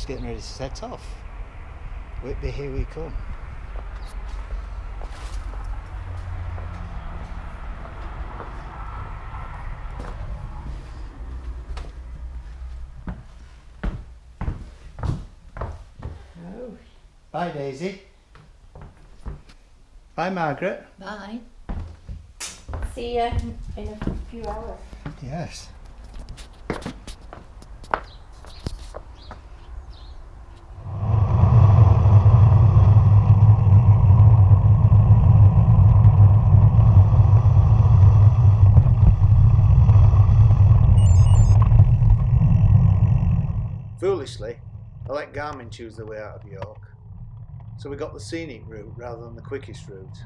getting ready to set off. Whitby, here we come. Oh. Bye, Daisy. Bye, Margaret. Bye. See you in a few hours. Yes. Foolishly, I let Garmin choose the way out of York, so we got the scenic route rather than the quickest route.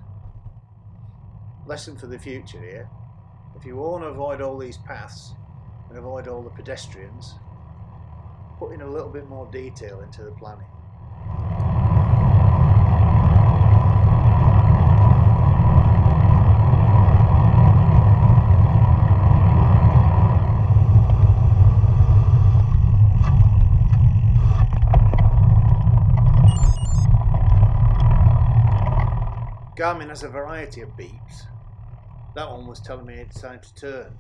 Lesson for the future here: if you want to avoid all these paths and avoid all the pedestrians, put in a little bit more detail into the planning. Garmin has a variety of beeps. That one was telling me it's time to turn.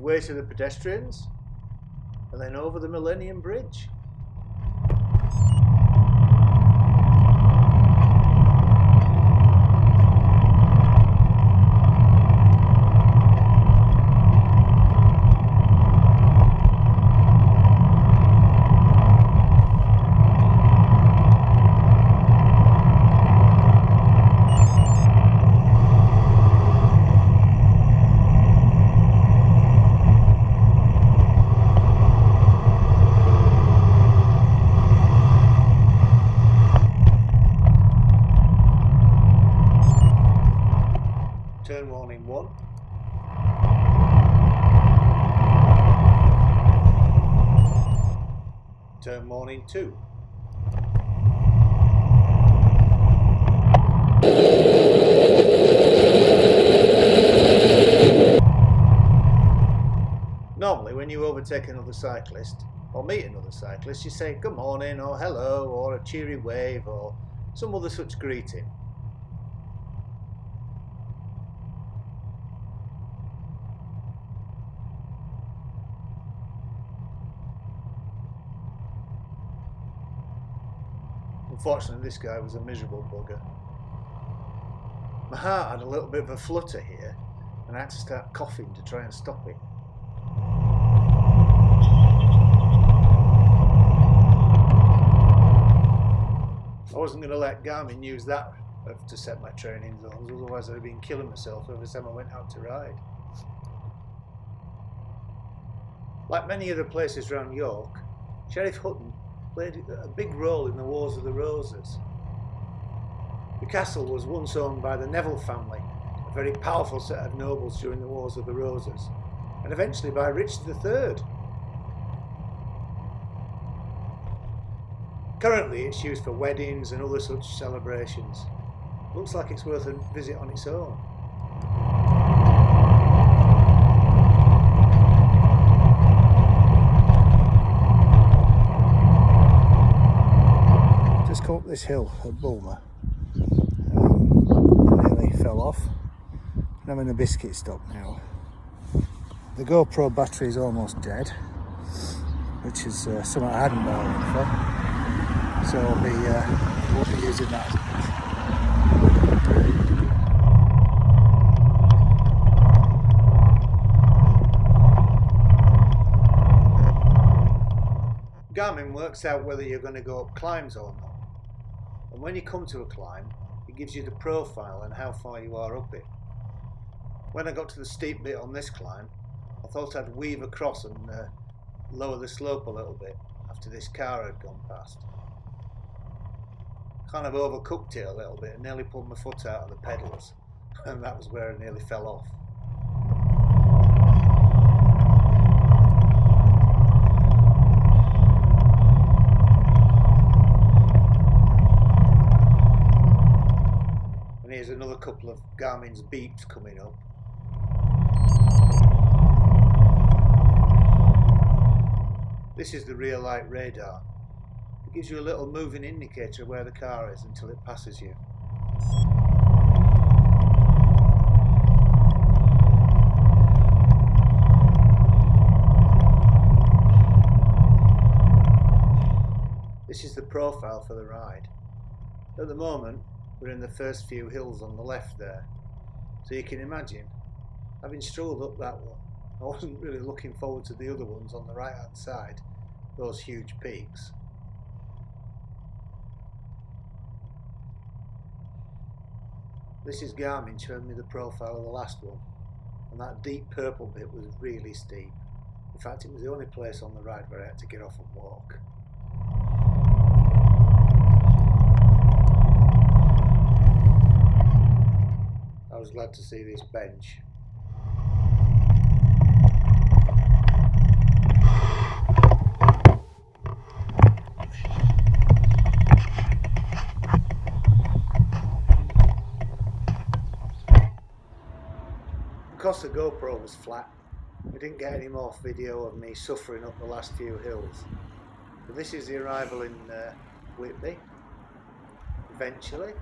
Way to the pedestrians and then over the Millennium Bridge. Turn warning 1. Turn warning 2. Normally when you overtake another cyclist or meet another cyclist, you say good morning or hello or a cheery wave or some other such greeting. Unfortunately, this guy was a miserable bugger. My heart had a little bit of a flutter here, and I had to start coughing to try and stop it. I wasn't going to let Garmin use that to set my training zones, otherwise I'd have been killing myself every time I went out to ride. Like many other places around York, Sheriff Hutton played a big role in the Wars of the Roses. The castle was once owned by the Neville family, a very powerful set of nobles during the Wars of the Roses, and eventually by Richard III. Currently it's used for weddings and other such celebrations. Looks like it's worth a visit on its own. Just come up this hill at Bulmer. Nearly fell off. I'm in a biscuit stop now. The GoPro battery is almost dead, which is something I hadn't bargained for. So won't be using that as much. Garmin works out whether you're going to go up climbs or not. And when you come to a climb, it gives you the profile and how far you are up it. When I got to the steep bit on this climb, I thought I'd weave across and lower the slope a little bit after this car had gone past. Kind of overcooked it a little bit and nearly pulled my foot out of the pedals, and that was where I nearly fell off. And here's another couple of Garmin's beeps coming up. This is the rear light radar. It gives you a little moving indicator of where the car is until it passes you. This is the profile for the ride. At the moment, we're in the first few hills on the left there. So you can imagine, having strolled up that one, I wasn't really looking forward to the other ones on the right hand side, those huge peaks. This is Garmin showing me the profile of the last one, and that deep purple bit was really steep. In fact, it was the only place on the ride where I had to get off and walk. I was glad to see this bench. Because the GoPro was flat, we didn't get any more video of me suffering up the last few hills. But this is the arrival in Whitby, eventually.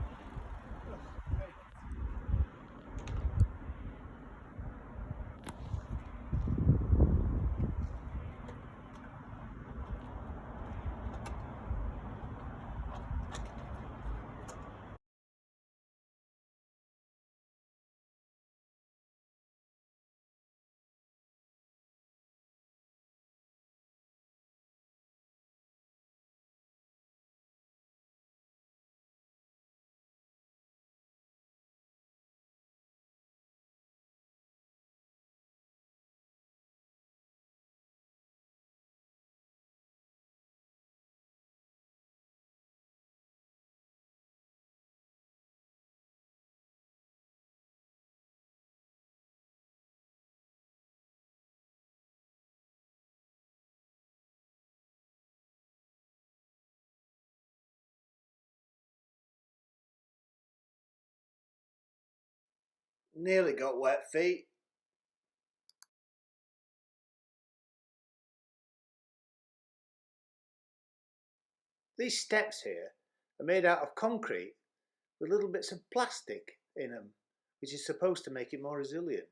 Nearly got wet feet. These steps here are made out of concrete with little bits of plastic in them, which is supposed to make it more resilient.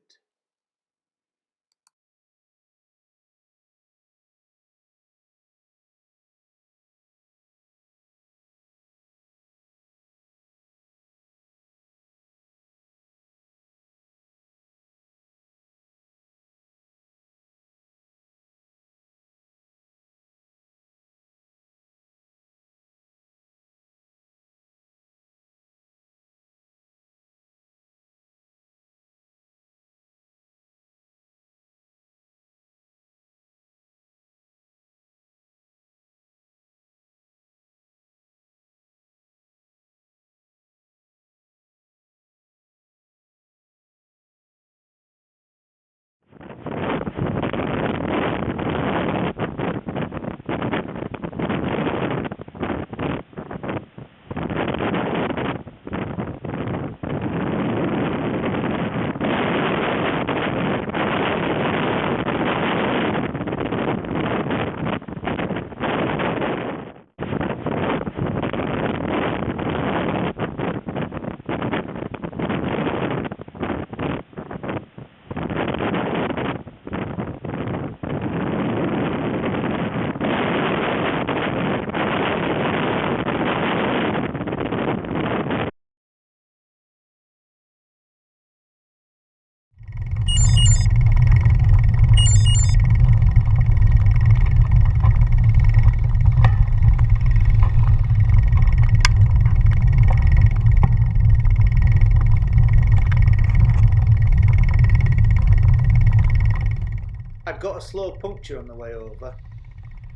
I'd got a slow puncture on the way over.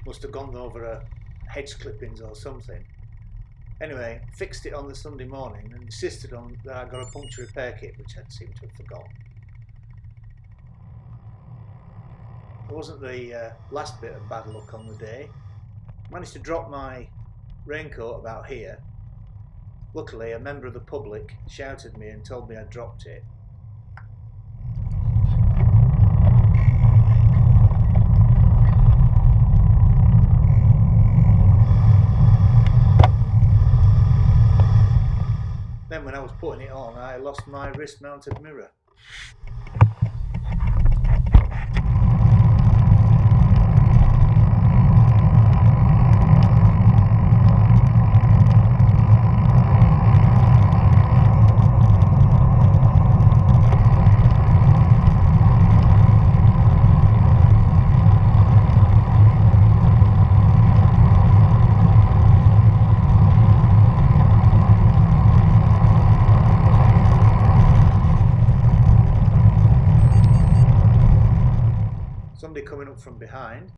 Must have gone over a hedge clippings or something. Anyway, fixed it on the Sunday morning and insisted on that I got a puncture repair kit, which I'd seemed to have forgotten. It wasn't the last bit of bad luck on the day. Managed to drop my raincoat about here. Luckily, a member of the public shouted me and told me I'd dropped it. Then when I was putting it on, I lost my wrist-mounted mirror. Somebody coming up from behind.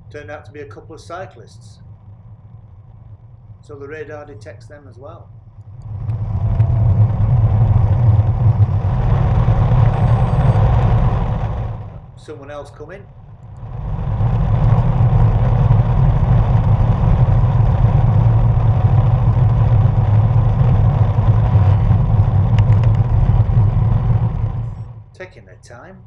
Turned out to be a couple of cyclists. So the radar detects them as well. Someone else coming. Taking their time.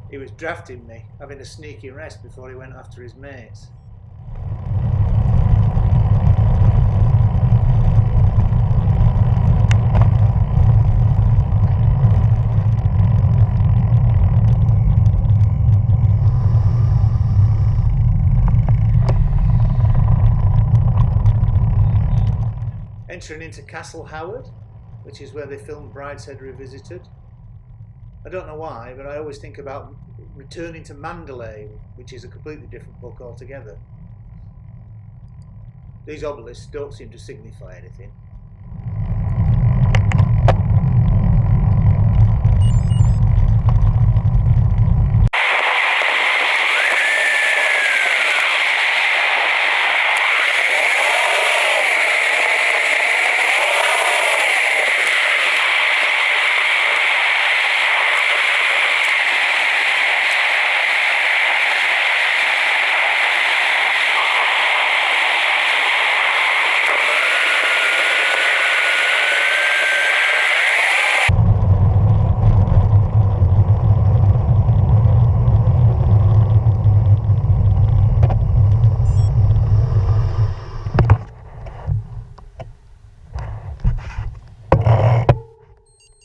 He was drafting me, having a sneaky rest before he went after his mates. Entering into Castle Howard, which is where they filmed Brideshead Revisited. I don't know why, but I always think about returning to Mandalay, which is a completely different book altogether. These obelisks don't seem to signify anything.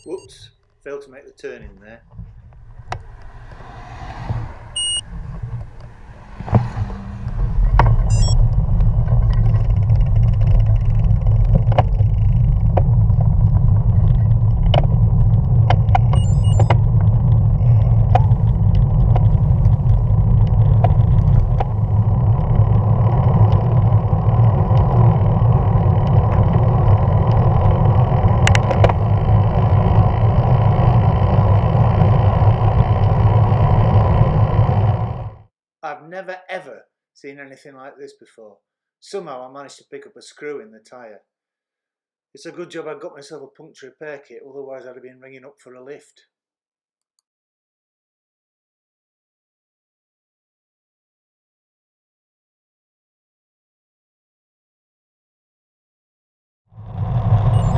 Whoops, failed to make the turn in there. I've never ever seen anything like this before. Somehow I managed to pick up a screw in the tyre. It's a good job I got myself a puncture repair kit, otherwise I'd have been ringing up for a lift.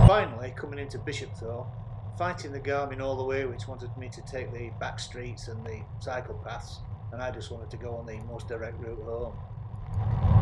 Finally, coming into Bishopthorpe, fighting the Garmin all the way, which wanted me to take the back streets and the cycle paths, and I just wanted to go on the most direct route home.